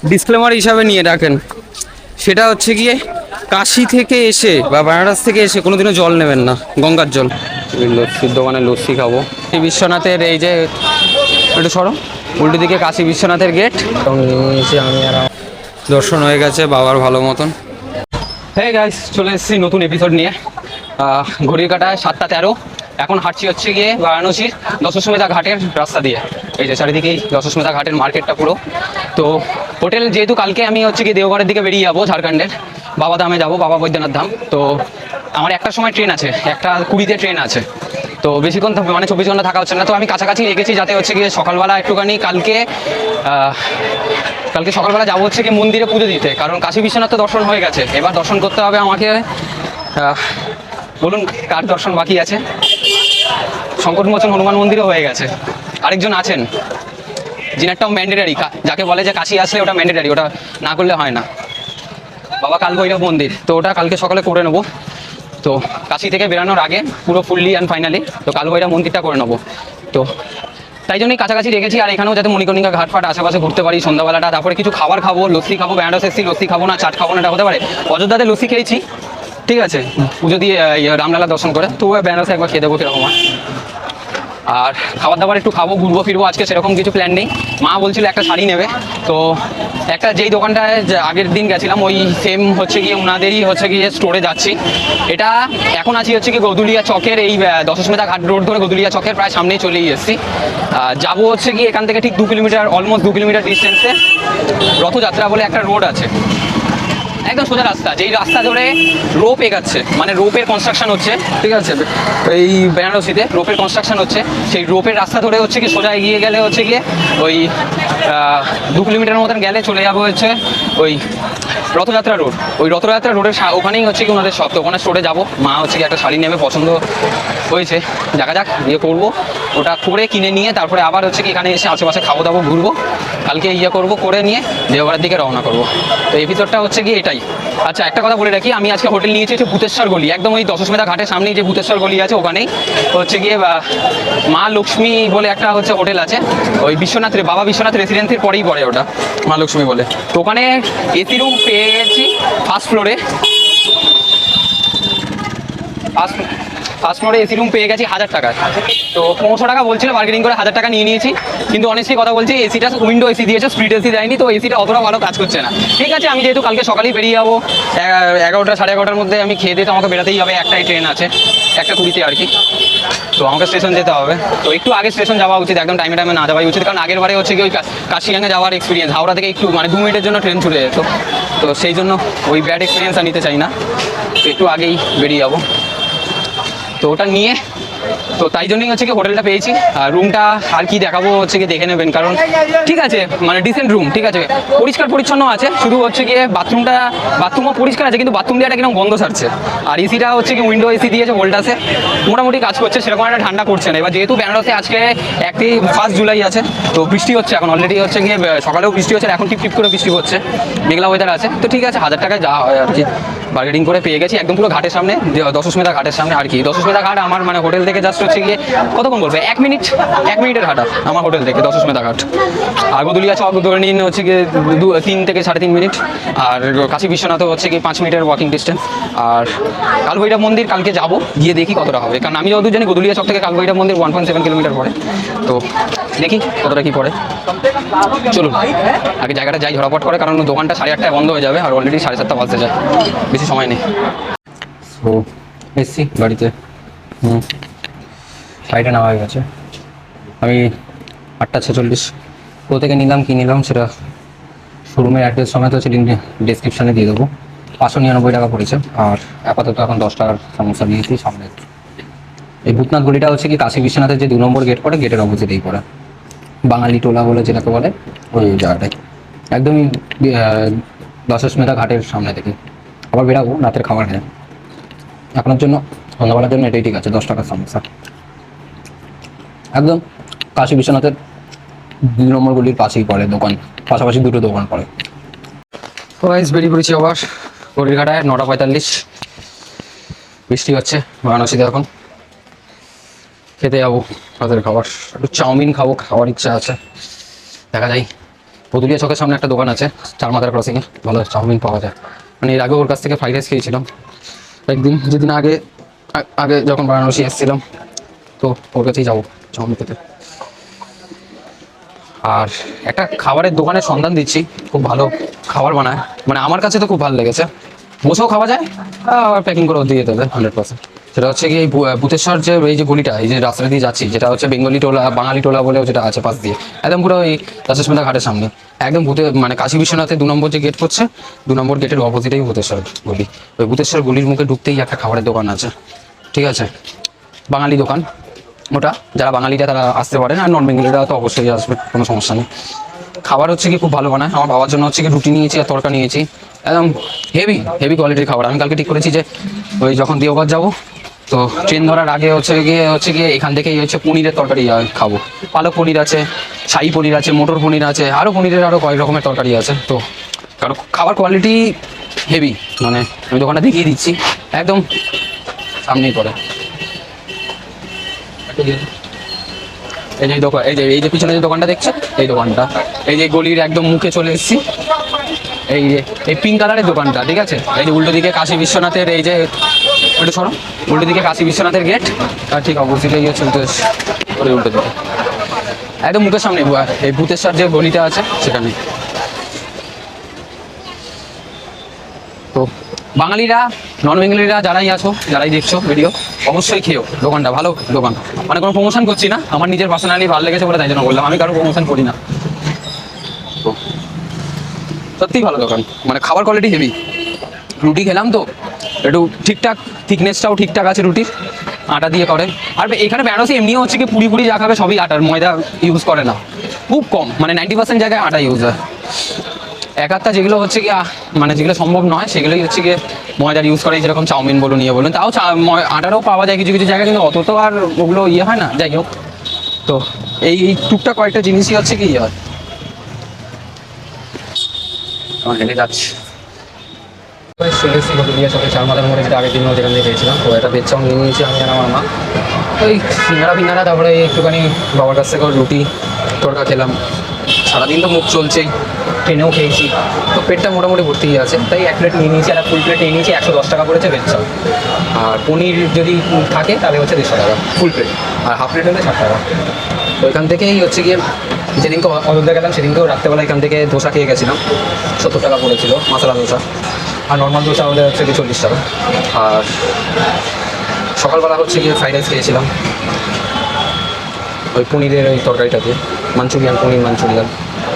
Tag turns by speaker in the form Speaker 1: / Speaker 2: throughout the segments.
Speaker 1: Disclaimer হিসাবে নিয়ে রাখেন, সেটা হচ্ছে গিয়ে কাশি থেকে এসে বা বেনারস থেকে এসে কোনোদিনও জল নেবেন না, গঙ্গার জল। লস্যির দোকানে লস্যি খাবো। বিশ্বনাথের এই যে একটু সরো, উল্টো দিকে কাশী বিশ্বনাথের গেট নিয়েছি আমি আর দর্শন হয়ে গেছে বাবার ভালো মতন। হ্যাঁ গাইস, চলে এসেছি নতুন এপিসোড নিয়ে। ঘড়ির কাটায় 7:13। এখন হাঁটছি হচ্ছে গিয়ে বারাণসীর দশাশ্বমেধ ঘাটের রাস্তা দিয়ে। এই যে চারিদিকেই দশাশ্বমেধ ঘাটের মার্কেটটা পুরো। তো হোটেল যেহেতু কালকে আমি হচ্ছে গিয়ে দেওঘরের দিকে বেরিয়ে যাবো, ঝাড়খণ্ডের বাবা ধামে যাবো, বাবা বৈদ্যনাথ ধাম। তো আমার একটার সময় ট্রেন আছে, 1:20-তে ট্রেন আছে। তো বেশিক্ষণ মানে 24 ঘন্টা থাকা হচ্ছে না। তো আমি কাছাকাছি রেখেছি যাতে হচ্ছে গিয়ে সকালবেলা একটুখানি কালকে সকালবেলা যাবো হচ্ছে কি মন্দিরে পুজো দিতে, কারণ কাশী বিশ্বনাথ তো দর্শন হয়ে গেছে, এবার দর্শন করতে হবে আমাকে। বলুন কার দর্শন বাকি আছে? সংকটমোচন হনুমান মন্দিরও হয়ে গেছে, আরেকজন আছেন যিনারটাও ম্যান্ডেটারি, যাকে বলে যে কাশী আসলে ওটা ম্যান্ডেটারি, ওটা না করলে হয় না। বাবা কাল ভৈরব মন্দির, তো ওটা কালকে সকালে করে নেবো। তো কাশী থেকে বেরানোর আগে পুরো ফুললি অ্যান্ড ফাইনালি তো কাল ভৈরব মন্দিরটা করে নেবো। তো তাই জন্যই কাছাকাছি রেখেছি, আর এখানেও যাতে মণিকর্ণিকা ঘাট ফাট আশেপাশে ঘুরতে পারি সন্ধ্যাবেলাটা। তারপরে কিছু খাবার খাবো, লস্যি খাবো, বেনারস এসছি লস্যি খাবো না, চাট খাবো না, এটা হতে পারে। অযোধ্যাতে লস্যি খেয়েছি, ঠিক আছে, পুজো দিয়ে রামলালা দর্শন করে, তো বেনারসে একবার খেয়ে দেবো কিরকম হয়। আর খাবার দাবার একটু খাবো, ঘুরবো ফিরবো। আজকে সেরকম কিছু প্ল্যান নেই। মা বলছিল একটা শাড়ি নেবে, তো একটা যেই দোকানটায় আগের দিন গেছিলাম ওই সেম হচ্ছে গিয়ে ওনাদেরই হচ্ছে গিয়ে স্টোরে যাচ্ছি। এটা এখন আছি হচ্ছে কি গদুলিয়া চকের, এই দশাশ্বমেধ ঘাট রোড ধরে গদুলিয়া চকের প্রায় সামনেই চলেই এসেছি। যাবো হচ্ছে কি এখান থেকে ঠিক 2 কিলোমিটার, অলমোস্ট 2 কিলোমিটার ডিস্টেন্সে রথযাত্রা বলে একটা রোড আছে, একদম সোজা রাস্তা। যেই রাস্তা ধরে রোপ এগাচ্ছে, মানে রোপের কনস্ট্রাকশন হচ্ছে, ঠিক আছে, এই বেনারসিতে রোপের কনস্ট্রাকশন হচ্ছে। সেই রোপের রাস্তা ধরে হচ্ছে কি সোজা এগিয়ে গেলে হচ্ছে গিয়ে ওই 2 কিলোমিটার মতন গেলে চলে যাবো হচ্ছে ওই রথযাত্রা রোড। ওই রথযাত্রা রোডের ওখানেই হচ্ছে কি ওনাদের সব, তো ওখানে স্টোরে যাবো। মা হচ্ছে কি একটা শাড়ি নেবে, পছন্দ হয়েছে, দেখা যাক ইয়ে করবো, ওটা করে কিনে নিয়ে তারপরে আবার হচ্ছে কি এখানে এসে আশেপাশে খাবো দাবো, ঘুরবো, কালকে ইয়ে করবো, করে নিয়ে দেওঘরের দিকে রওনা করবো। তো এপিসোডটা হচ্ছে কি এটাই। আচ্ছা একটা কথা বলে রাখি, আমি আজকে হোটেল নিয়েছি হচ্ছে ভূতেশ্বর গলি, একদম ওই দশাশ্বমেধ ঘাটের সামনেই যে ভূতেশ্বর গলি আছে ওখানেই হচ্ছে গিয়ে মা লক্ষ্মী বলে একটা হচ্ছে হোটেল আছে, ওই বিশ্বনাথের বাবা বিশ্বনাথ রেসিডেন্সির পরেই পড়ে ওটা, মা লক্ষ্মী বলে। তো ওখানে এসি রুম পেয়ে গেছি ফার্স্ট ফ্লোরে, ফার্স্ট ফ্লোরে এসি রুম পেয়ে গেছি 1000 টাকায়। তো 1500 টাকা বলছিল, বার্গেনিং করে 1000 টাকা নিয়ে নিয়েছি। কিন্তু অনেস্টলি কথা বলছি, এসিটা উইন্ডো এসি দিয়েছে, স্প্লিট এসি দেয়নি, তো এসিটা অতটা ভালো কাজ করছে না। ঠিক আছে, আমি যেহেতু কালকে সকালেই বেরিয়ে যাবো, 11টা 11:30-র মধ্যে আমি খেয়ে দিয়ে তো আমাকে বেরাতেই হবে, একটাই ট্রেন আছে 1:20-তে আর কি। তো আমাকে স্টেশন যেতে হবে, তো একটু আগে স্টেশন যাওয়া উচিত, একদম টাইমে না যাওয়াই উচিত, কারণ আগের বারে হচ্ছে কি ওই কাশিয়াঙ্গে যাওয়ার এক্সপিরিয়েন্স, হাওড়া থেকে একটু মানে 2 মিনিটের জন্য ট্রেন ছুটে যেত, তো সেই জন্য ওই ব্যাড এক্সপিরিয়েন্স আর নিতে চাই না, তো একটু আগেই বেরিয়ে যাবো। তো ওটা নিয়ে তো তাই জন্যই হচ্ছে কি হোটেলটা পেয়েছি। আর রুমটা আর কি দেখাবো হচ্ছে কি দেখে নেবেন, কারণ ঠিক আছে মানে ডিসেন্ট রুম, ঠিক আছে, পরিষ্কার পরিচ্ছন্ন আছে, শুধু হচ্ছে গিয়ে বাথরুমও পরিষ্কার আছে, কিন্তু বাথরুম দিয়ে কিরকম গন্ধ ছাড়ছে। আর এসিটা হচ্ছে কি উইন্ডো এসি দিয়েছে, ভোল্টাসে মোটামুটি কাজ করছে, সেরকম একটা ঠান্ডা করছে না। এবার যেহেতু বেনারসে আজকে 1 জুলাই আছে, তো বৃষ্টি হচ্ছে এখন, অলরেডি হচ্ছে গিয়ে সকালেও বৃষ্টি হচ্ছে, এখন টিপ টিপ করে বৃষ্টি হচ্ছে, মেঘলা ওয়েদার আছে। তো ঠিক আছে, 1000 টাকায় যাওয়া হয় আর কি, বার্গেনিং করে পেয়ে গেছি, একদম পুরো ঘাটের সামনে, দশাশ্বমেধ ঘাটের সামনে আর কি। দশাশ্বমেধ ঘাট আমার মানে হোটেল থেকে জাস্ট হচ্ছে গিয়ে কতক্ষণ বলবে, 1 মিনিটের হাঁটা আমার হোটেল থেকে দশাশ্বমেধ ঘাট। আর গদুলিয়া চক ধরে নিন হচ্ছে গিয়ে 3 থেকে 3.5 মিনিট। আর কাশী বিশ্বনাথও হচ্ছে কি 5 মিনিটের ওয়াকিং ডিস্টেন্স। আর কাল ভৈরব মন্দির কালকে যাবো, গিয়ে দেখি কতটা হবে, কারণ আমি যতদূর জানি গদুলিয়া চক থেকে কাল ভৈরব মন্দির 1.7 কিলোমিটার পড়ে, তো দেখি কতটা কি পড়ে। চলুন আগে জায়গাটা যাই ঝরাপট করে, কারণ দোকানটা 8:30টায় বন্ধ হয়ে যাবে, আর অলরেডি 7:30 বাজতে যায়, বেশি সময় নেই। তো এসছি গাড়িতে, সাইডে নেওয়া হয়ে গেছে। আমি 8:46 কোথা থেকে নিলাম, কী নিলাম সেটা শোরুমের অ্যাড্রেস সমেত হচ্ছে ডিসক্রিপশানে দিয়ে দেবো। 599 টাকা পড়েছে। আর আপাতত এখন 10 টাকার সমস্যা নিয়েছি সামনে। এই ভূতনাথ গলিটা হচ্ছে কি কাশী বিশ্বনাথের যে 2 নম্বর গেট পড়ে, গেটের অপোজিটেই পড়ে, বাঙালি টোলা বলে যেটাকে বলে, ওই জায়গাটাই একদমই দশাশ্বমেধ ঘাটের সামনে থেকে। আবার বেরাবো রাতের খাবার নিয়ে, এখনের জন্য সন্ধ্যাবেলার জন্য এটাই ঠিক আছে। 10 টাকার সমস্যা, একদম কাশী বিশ্বনাথের 2 নম্বর গলির পাশেই পড়ে দোকান, পাশাপাশি 2টো দোকান পড়ে। বেরিয়ে পড়েছি আবার গড়ির ঘাটায়, 9:45, বৃষ্টি হচ্ছে বারাণসীতে। এখন খেতে যাবো রাতের খাবার, একটু চাউমিন খাবো, খাওয়ার ইচ্ছা আছে, দেখা যায় পদুলিয়া ছকের সামনে একটা দোকান আছে চারমাথার ক্রসিংয়ে, ভালো চাউমিন পাওয়া যায়। মানে এর আগে ওর কাছ থেকে ফ্রাইড রাইস খেয়েছিলাম একদিন, যেদিন আগে আগে যখন বারাণসী এসেছিলাম, তো ওর কাছেই যাবো চাউমিন খেতে। আর একটা খাবারের দোকানের সন্ধান দিচ্ছি, খুব ভালো খাবার বানায়, মানে আমার কাছে তো খুব ভালো লেগেছে। বসেও খাওয়া যায় আর প্যাকিং করেও দিয়ে দেবে 100%। সেটা হচ্ছে কি এই ভূতেশ্বর যে এই যে গলিটা, এই যে রাস্তা দিয়ে যাচ্ছি, যেটা হচ্ছে বেঙ্গলি টোলা বাঙালি টোলা বলেও যেটা আছে পাশ দিয়ে, একদম পুরো এই রাজেশমেন্টা ঘাটের সামনে, একদম মানে কাশী বিশ্বনাথের 2 নম্বর যে গেট পড়ছে, 2 নম্বর গেটের অপোজিটেই ভূতেশ্বর গলি। ওই ভূতেশ্বর গলির মুখে ঢুকতেই একটা খাবারের দোকান আছে, ঠিক আছে, বাঙালি দোকান ওটা। যারা বাঙালিরা তারা আসতে পারেন, আর নন বেঙ্গলিরা তো অবশ্যই আসবে, কোনো সমস্যা নেই। খাবার হচ্ছে কি খুব ভালো বানায়। আমার বাবার জন্য হচ্ছে কি রুটি নিয়েছি আর তরকা নিয়েছি, একদম হেভি হেভি কোয়ালিটির খাবার। আমি কালকে ঠিক করেছি যে ওই যখন দেওঘর যাবো, তো ট্রেন ধরার আগে হচ্ছে গিয়ে এখান থেকেই হচ্ছে পনিরের তরকারি খাবো। পালক পনির আছে, শাহী পনির আছে, মটর পনির আছে, আরও পনিরের আরও কয়েক রকমের তরকারি আছে। তো কারণ খাবার কোয়ালিটি হেভি, মানে আমি দোকানটা দেখিয়ে দিচ্ছি, একদম সামনেই পড়ে। এই যে দোকান, এই যে পিছনে যে দোকানটা দেখছো, এই দোকানটা এই যে গলির একদম মুখে চলে এসেছি। এই যে এই পিঙ্ক কালারের দোকানটা, ঠিক আছে। এই যে উল্টো দিকে কাশী বিশ্বনাথের, এই যে একটু সরো, উল্টো দিকে কাশী বিশ্বনাথের গেট, আর ঠিক অপোজিটে গিয়ে চলতে ওই উল্টো দিকে একদম মুখের সামনে এই ভূতেশ্বর যে গলিটা আছে সেখানে। তো বাঙালিরা নন বেঙ্গলিরা যারাই আছো, যারাই দেখছো ভিডিও, অবশ্যই খেও, দোকানটা ভালো দোকান। মানে কোনো প্রমোশন করছি না, আমার নিজের পার্সোনালি ভালো লেগেছে বলে তাই জন্য বললাম, আমি কারো প্রমোশন করি না। তো সত্যিই ভালো দোকান, মানে খাবার কোয়ালিটি হেভি। রুটি খেলাম তো একটু ঠিকঠাক, থিকনেসটাও ঠিকঠাক আছে রুটির, আটা দিয়ে করে। আর এখানে বেনারসি এমনিও হচ্ছে কি পুরি পুরি যা খাবে সবই আটার, ময়দা ইউজ করে না, খুব কম, মানে 90% জায়গায় আটা ইউজ হয়। এক আধটা যেগুলো হচ্ছে কি মানে যেগুলো সম্ভব নয় সেগুলোই হচ্ছে গিয়ে ময়দার ইউজ করে, যেরকম চাউমিন বলুন ইয়ে বলুন, তাও আটারও পাওয়া যায় কিছু কিছু জায়গায়, কিন্তু অত তো আর ওগুলো ইয়ে হয় না। যাই হোক, তো এই টুকটাক কয়েকটা জিনিসই হচ্ছে কি ইয়ে হয়। হেঁটে যাচ্ছি চারমাথার মোড়ে, যেটা আগের দিনও যেখান থেকে পেয়েছিলাম। তো একটা বেদ চাও নিয়ে নিয়েছি আমি আর আমার মা। ওই সিঙ্গারা ফিঙ্গারা, তারপরে একটুখানি বাবার কাছ থেকে রুটি তড়কা খেলাম। সারাদিন তো মুখ চলছেই, ট্রেনেও খেয়েছি, তো পেটটা মোটামুটি ভর্তি আছে, তাই 1 প্লেট নিয়ে নিয়েছি। আর ফুল প্লেট নিয়ে নিয়েছি, 110 টাকা পড়েছে ভেজ চাও। আর পনির যদি থাকে তাহলে হচ্ছে 150 টাকা ফুল প্লেট, আর হাফ প্লেট হলে 60 টাকা। তো এখান থেকেই হচ্ছে গিয়ে যেদিনকে অযোধ্যা গেলাম সেদিনকেও রাত্রেবেলা এখান থেকে ধোসা খেয়ে গেছিলাম, 70 টাকা পড়েছিল মশলা ধোসা। আর নর্মাল দোসা হলে হচ্ছে গিয়ে 40 টাকা। আর সকালবেলা হচ্ছে গিয়ে ফ্রাইড রাইস খেয়েছিলাম ওই পনিরের ওই তরকারিটা দিয়ে, মাঞ্চুরিয়ান, পনির মাঞ্চুরিয়ান,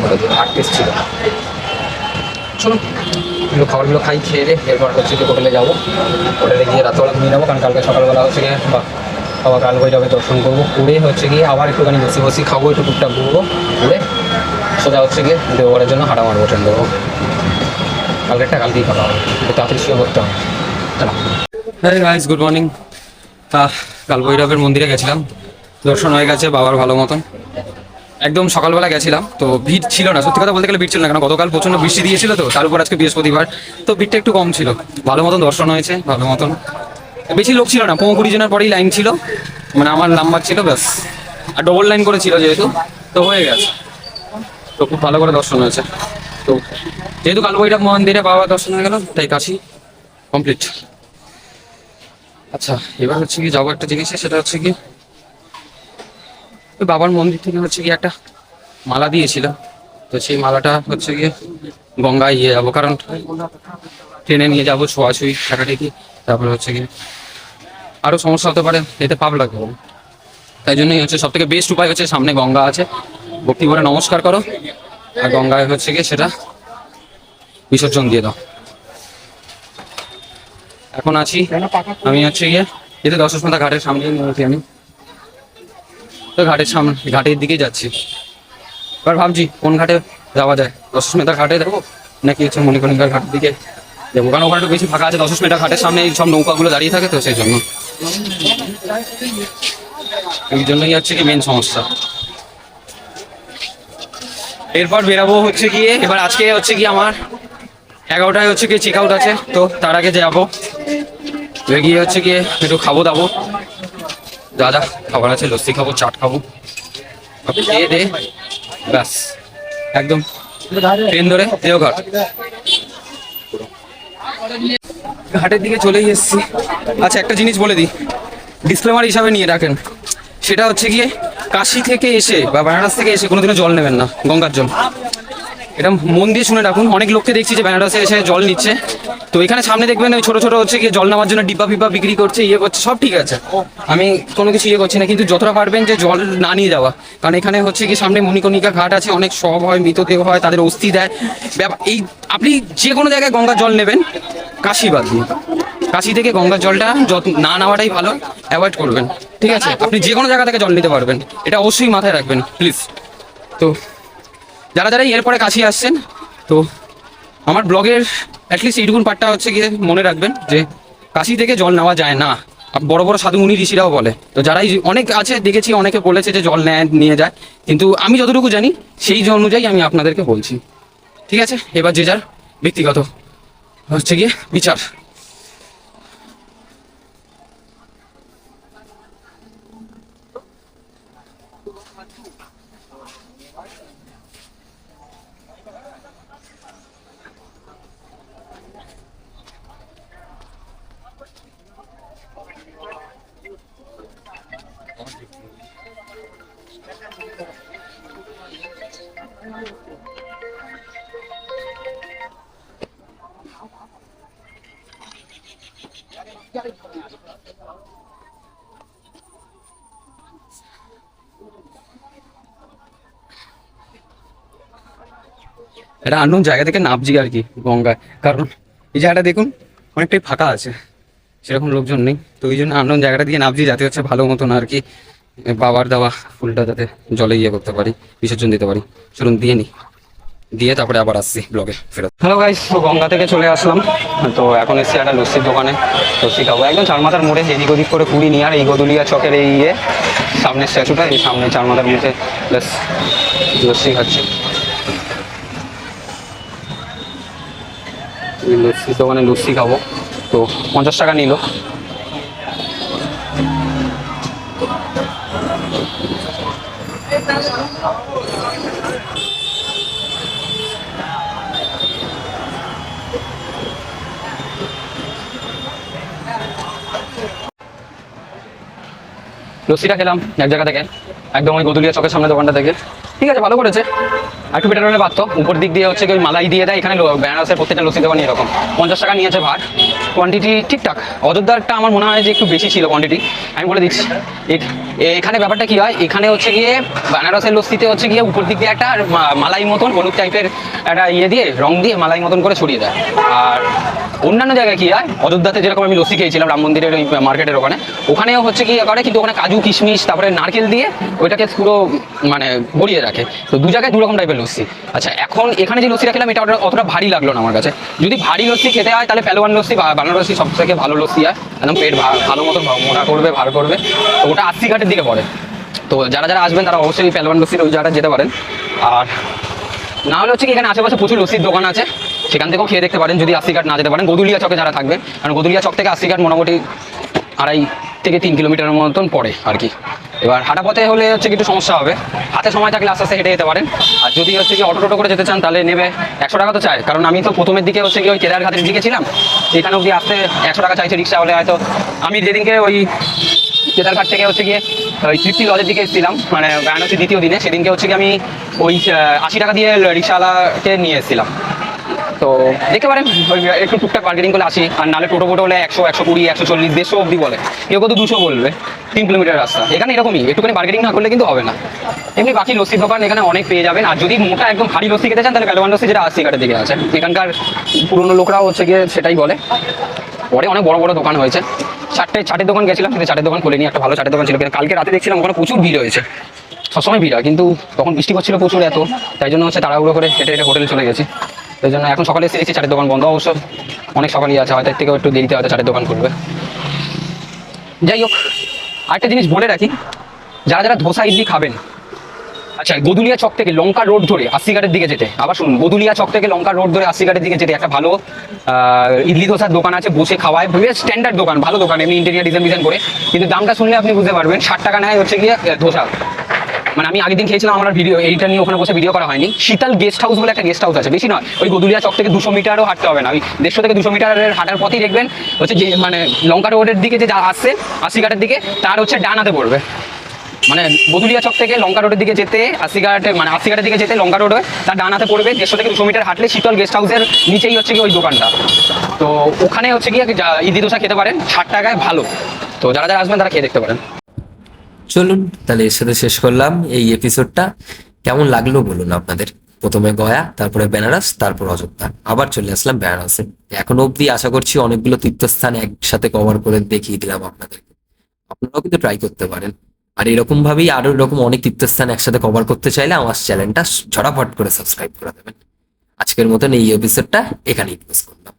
Speaker 1: ওটা দিয়ে 8 পিস ছিল। চলুন এগুলো খাবারগুলো খাই, খেয়ে রে এরপর হচ্ছে গিয়ে হোটেলে যাবো। হোটেলে গিয়ে রাত্রেবেলা ঘুমিয়ে নেবো, কারণ কালকে সকালবেলা হচ্ছে গিয়ে বাবা কাল ভৈরবে দর্শন করবো, ঘুরে হচ্ছে গিয়ে আবার একটুখানি বসি খাবো, একটু টুকটাক ঘুরবো, ঘুরে সোজা হচ্ছে গিয়ে দেওঘরের জন্য হাঁটা মারবো, ট্রেন দেবো। কালকেই খাওয়া হবে, একটু তাড়াতাড়ি শুয়ে করতে হবে। হ্যাঁ গাইস, গুড মর্নিং। কাল ভৈরবের মন্দিরে গেছিলাম, দর্শন হয়ে গেছে বাবার ভালো মতন। একদম সকালবেলা গেছিলাম, তো ভিড় ছিল না, সত্যি কথা বলতে গেলে ভিড় ছিল না, কারণ গতকাল প্রচণ্ড বৃষ্টি দিয়েছিল, তো তার উপর আজকে বৃহস্পতিবার, তো ভিড়টা একটু কম ছিল। ভালো মতন দর্শন হয়েছে, ভালো মতন, বেশি লোক ছিল না, 15-20 জনের পরেই লাইন ছিল, মানে আমার নাম্বার ছিল ব্যাস। আর ডবল লাইন করেছিল যেহেতু, তো হয়ে গেছে, তো খুব ভালো করে দর্শন হয়েছে। তো যেহেতু কাল ভৈরব মন্দিরে বাবা দর্শন হয়ে গেল, তাই কাশি কমপ্লিট। আচ্ছা, এবার হচ্ছে কি যাবো একটা জিনিসে, সেটা হচ্ছে কি ওই বাবার মন্দির থেকে হচ্ছে কি একটা মালা দিয়েছিল, তো সেই মালাটা হচ্ছে গিয়ে গঙ্গায় নিয়ে যাবো, কারণ ট্রেনে নিয়ে যাবো, ছোঁয়াছুঁই ঠেকাঠেকি, তারপরে হচ্ছে গিয়ে আরও সমস্যা হতে পারে, এতে পাপ লাগবে। তাই জন্যই হচ্ছে সব থেকে বেস্ট উপায় হচ্ছে সামনে গঙ্গা আছে, ভক্তি করে নমস্কার করো, আর গঙ্গায় হচ্ছে গিয়ে সেটা বিসর্জন দিয়ে দাও। এখন আছি আমি হচ্ছে গিয়ে যেতে দশমেধা ঘাটের সামনে নিয়েছি আমি, তো ঘাটের দিকেই যাচ্ছি। এবার ভাবছি কোন ঘাটে যাওয়া যায়, দশমেধা ঘাটে যাবো নাকি হচ্ছে মণিকর্ণিকার ঘাটের দিকে যাবো, কারণ ওখানে একটু বেশি ফাঁকা আছে। দশমেধা ঘাটের সামনে এই সব নৌকাগুলো দাঁড়িয়ে থাকে, তো সেই জন্য এই জন্যই হচ্ছে কি মেন সমস্যা। এরপর বেরাবো হচ্ছে গিয়ে, এবার আজকে হচ্ছে কি আমার 11টায় হচ্ছে গিয়ে চেক আউট আছে, তো তার আগে যাবো, গিয়ে হচ্ছে গিয়ে একটু খাবো দাবো, যা যা খাবার আছে, লস্যি খাবো, চাট খাবো, খেয়ে দে ব্যাস একদম ট্রেন ধরে দেওঘর ঘাটের দিকে চলেই এসেছি। আচ্ছা একটা জিনিস বলে দিই, ডিসক্লেমার হিসাবে নিয়ে রাখেন, সেটা হচ্ছে গিয়ে কাশি থেকে এসে বা বেনারস থেকে এসে কোনোদিনও জল নেবেন না, গঙ্গার জল। এটা মন দিয়ে শুনে রাখুন। অনেক লোককে দেখছি যে বেনারসে এসে জল নিচ্ছে, তো এখানে সামনে দেখবেন ওই ছোটো ছোটো হচ্ছে গিয়ে জল নেওয়ার জন্য ডিব্বা ফিব্বা বিক্রি করছে, ইয়ে করছে, সব ঠিক আছে, আমি কোনো কিছু ইয়ে করছি না, কিন্তু যতটা পারবেন যে জল না নিয়ে যাওয়া। কারণ এখানে হচ্ছে কি সামনে মণিকর্ণিকা ঘাট আছে, অনেক সব হয়, মৃতদেহ হয়, তাদের অস্থি দেয়। এই আপনি যে কোনো জায়গায় গঙ্গার জল নেবেন, কাশি বাদ দিয়ে, কাশি থেকে গঙ্গার জলটা যত না নেওয়াটাই ভালো, অ্যাভয়েড করবেন, ঠিক আছে? আপনি যে কোনো জায়গা থেকে জল নিতে পারবেন, এটা অবশ্যই মাথায় রাখবেন প্লিজ। তো যারা যারা এরপরে কাশি আসছেন, তো আমার ব্লগের অ্যাটলিস্ট এইটুকুন পার্টটা হচ্ছে গিয়ে মনে রাখবেন যে কাশি থেকে জল নেওয়া যায় না। বড় বড় সাধু মুনি ঋষিরাও বলে। তো যারাই অনেক আছে দেখেছি, অনেকে বলেছে যে জল নিয়ে যায়, কিন্তু আমি যতটুকু জানি সেই অনুযায়ী আমি আপনাদেরকে বলছি, ঠিক আছে? এবার যে যার ব্যক্তিগত হচ্ছে গিয়ে বিচার। এটা আননোন জায়গা থেকে নামছি আর কি গঙ্গায়, কারণ এই জায়গাটা দেখুন অনেকটাই ফাঁকা আছে, সেরকম লোকজন নেই, তো ওই জন্য আননোন জায়গাটা দিয়ে নামছি, যাতে হচ্ছে ভালো মতন আর কি বাবার দেওয়া ফুলটা যাতে জলে ইয়ে করতে পারি, বিসর্জন দিতে পারি। চলুন দিয়ে নিই, দিয়ে তারপরে আবার আসছি ব্লগে ফেরত। হ্যালো গাইস, তো গঙ্গা থেকে চলে আসলাম, তো এখন এসছি একটা লস্যির দোকানে, লস্যি খাবো একদম চারমাথার মোড়ে, এদিক ওদিক করে কুড়ি নিয়ে, আর এই গদুলিয়া চকের এই ইয়ে সামনের স্ট্যাচুটা, এই সামনে চারমাথার মোড়ে প্লাস লস্যি খাচ্ছি। লস্যির দোকানে লস্যি খাবো, তো 50 টাকা নিল। লস্যিটা খেলাম এক জায়গা থেকে, একদম ওই গদুলিয়া চকের সামনে দোকানটা থেকে, ঠিক আছে, ভালো করেছে, একটু বেটার হলে পারতো। উপর দিক দিয়ে হচ্ছে কি ওই মালাই দিয়ে দেয়, এখানে বেনারসের প্রত্যেকটা লস্যি দোকানে এরকম 50 টাকা নিয়েছে ভাট, কোয়ান্টিটি ঠিকঠাক। অযোধ্যারটা আমার মনে হয় যে একটু বেশি ছিল কোয়ান্টিটি, আমি বলে দিচ্ছি। এখানে ব্যাপারটা কি হয়, এখানে হচ্ছে গিয়ে বেনারসের লস্যিতে হচ্ছে গিয়ে উপর দিক দিয়ে একটা মালাই মতন হলুদ টাইপের একটা ইয়ে দিয়ে রং দিয়ে মালাই মতন করে ছড়িয়ে দেয়। আর অন্যান্য জায়গায় কি হয়, অযোধ্যাতে যেরকম আমি লস্যি খেয়েছিলাম রাম মন্দিরের ওই মার্কেটের ওখানেও হচ্ছে কি করে, কিন্তু ওখানে কাজু কিশমিশ তারপরে নারকেল দিয়ে ওইটাকে পুরো মানে গড়িয়ে রাখে। তো দু জায়গায় দুরকম টাইপের লস্যি। আচ্ছা এখন এখানে যে লস্যিটা খেলাম এটা অতটা ভারী লাগলো না আমার কাছে। যদি ভারী লস্যি খেতে হয় তাহলে পেলোয়ান লস্যি বা বানারসি সব থেকে ভালো লস্যি হয়, একদম পেট ভালো মতো মোটা করবে, ভার করবে। তো ওটা 80 ঘাটের দিকে পড়ে। তো যারা যারা আসবেন তারা অবশ্যই পেলোয়ান লস্যির ওই জায়গাটা যেতে পারেন। আর না হলে হচ্ছে কি এখানে আশেপাশে প্রচুর লস্যির দোকান আছে, সেখান থেকেও খেয়ে দেখতে পারেন যদি 80 ঘাট না যেতে পারেন। গদুলিয়া চকে যারা থাকবেন, কারণ গদুলিয়া চক থেকে 80 ঘাট মোটামুটি 2.5 থেকে 3 কিলোমিটারের মতন পড়ে আর কি। এবার হাঁটা পথে হলে হচ্ছে একটু সমস্যা হবে, হাতে সময় থাকলে আস্তে আস্তে হেঁটে যেতে পারেন। আর যদি হচ্ছে কি অটো টোটো করে যেতে চান তাহলে নেবে 100 টাকা তো চাই, কারণ আমি তো প্রথমের দিকে হচ্ছে কি ওই কেদার ঘাটের দিকে ছিলাম, এখানে অবধি আসতে 100 টাকা চাইছে রিক্সা হলে। হয়তো আমি যেদিনকে ওই কেদারঘাট থেকে হচ্ছে গিয়ে ওই তৃপ্তি লজের দিকে এসেছিলাম, মানে বেনারসি দ্বিতীয় দিনে, সেদিনকে হচ্ছে কি আমি ওই 80 টাকা দিয়ে রিক্সাওয়ালাকে নিয়ে এসেছিলাম। তো দেখতে পারেন একটু টুকটাক বার্গেনিং করে আসি। আর নাহলে টোটো ফোটো হলে 100, 120, 140, 150 অব্দি বলে, কেউ কত 200 বলবে, 3 কিলোমিটার রাস্তা। এখানে এরকমই একটুখানি বার্গেনিং না করলে কিন্তু হবে না। এমনি বাকি লস্যির দোকান এখানে অনেক পেয়ে যাবেন। আর যদি মোটা একদম ভারী লস্যি খেতে চান তাহলে পেলোয়ান লস্যি যেটা 80 ঘাটের দিকে আছে, এখানকার পুরোনো লোকরাও হচ্ছে গিয়ে সেটাই বলে। পরে অনেক বড় বড় দোকান হয়েছে, চাটের দোকান গেছিলাম, কিন্তু চাটের দোকান খুলেনি, একটা ভালো চাটের দোকান ছিল। কিন্তু কালকে রাতে দেখছিলাম ওখানে প্রচুর ভিড় হয়েছে, সবসময় ভিড় হয়, কিন্তু তখন বৃষ্টি করছিল প্রচুর এত, তাই জন্য হচ্ছে তাড়াহুড়ো করে হেঁটে হেঁটে হোটেলে চলে গেছি। সেই জন্য এখন সকালে এসে দেখছি চাটের দোকান বন্ধ, অবশ্য অনেক সকালই আছে, হয়তো এর থেকেও একটু দেরিতে হয়তো চাটের দোকান খুলবে। যাই হোক, আরেকটা জিনিস বলে রাখি, যারা যারা ধোসা ইডলি খাবেন, আচ্ছা গদুলিয়া চক থেকে লঙ্কা রোড ধরে 80 ঘাটের দিকে যেতে, আবার শুনুন, গদুলিয়া চক থেকে লঙ্কা রোড ধরে 80 ঘাটের দিকে যেতে একটা ভালো ইডলি ধোসার দোকান আছে, বসে খাওয়ায়, বেশ স্ট্যান্ডার্ড দোকান, ভালো দোকান, এমনি ইন্টেরিয়ার ডিজাইন করে, কিন্তু দামটা শুনলে আপনি বুঝতে পারবেন, 60 টাকা নেয় হচ্ছে গিয়ে ধোসা। মানে আমি আগের দিন খেয়েছিলাম, আমার ভিডিও এইটা নিয়ে ওখানে বসে ভিডিও করা হয়নি। শীতল গেস্ট হাউস বলে একটা গেস্ট হাউস আছে, বেশি নয়, ওই গদুলিয়া চক থেকে 200 মিটারও হাঁটতে হবে না, ওই 150 থেকে 200 মিটারের হাঁটার পথেই দেখবেন হচ্ছে যে মানে লঙ্কা রোডের দিকে যে আসছে আশিঘাটের দিকে, তার হচ্ছে ডান হাতে পড়বে। মানে গদুলিয়া চক থেকে লঙ্কা রোডের দিকে যেতে আশিঘাটে, মানে আশিঘাটের দিকে যেতে লঙ্কা রোড তার ডান হাতে পড়বে, 150 থেকে 200 মিটার হাঁটলে শীতল গেস্ট হাউসের নিচেই হচ্ছে কি ওই দোকানটা। তো ওখানে হচ্ছে কি ইডলি দোসা খেতে পারেন 60 টাকায়, ভালো। তো যারা যারা আসবেন তারা খেয়ে দেখতে পারেন।
Speaker 2: চলুন তাহলে এর সাথে শেষ করলাম এই এপিসোডটা। কেমন লাগলো বলুন আপনাদের। প্রথমে গয়া, তারপরে বেনারস, তারপর অযোধ্যা, আবার চলে আসলাম বেনারসে। এখনো অবধি আশা করছি অনেকগুলো তীর্থস্থান একসাথে কভার করে দেখিয়ে দিলাম আপনাদেরকে। আপনারাও কিন্তু ট্রাই করতে পারেন। আর এরকম ভাবেই আরো এরকম অনেক তীর্থস্থান একসাথে কভার করতে চাইলে আমার চ্যানেলটা ঝটাফট করে সাবস্ক্রাইব করে দেবেন। আজকের মতন এই এপিসোডটা এখানেই ক্লোজ করলাম।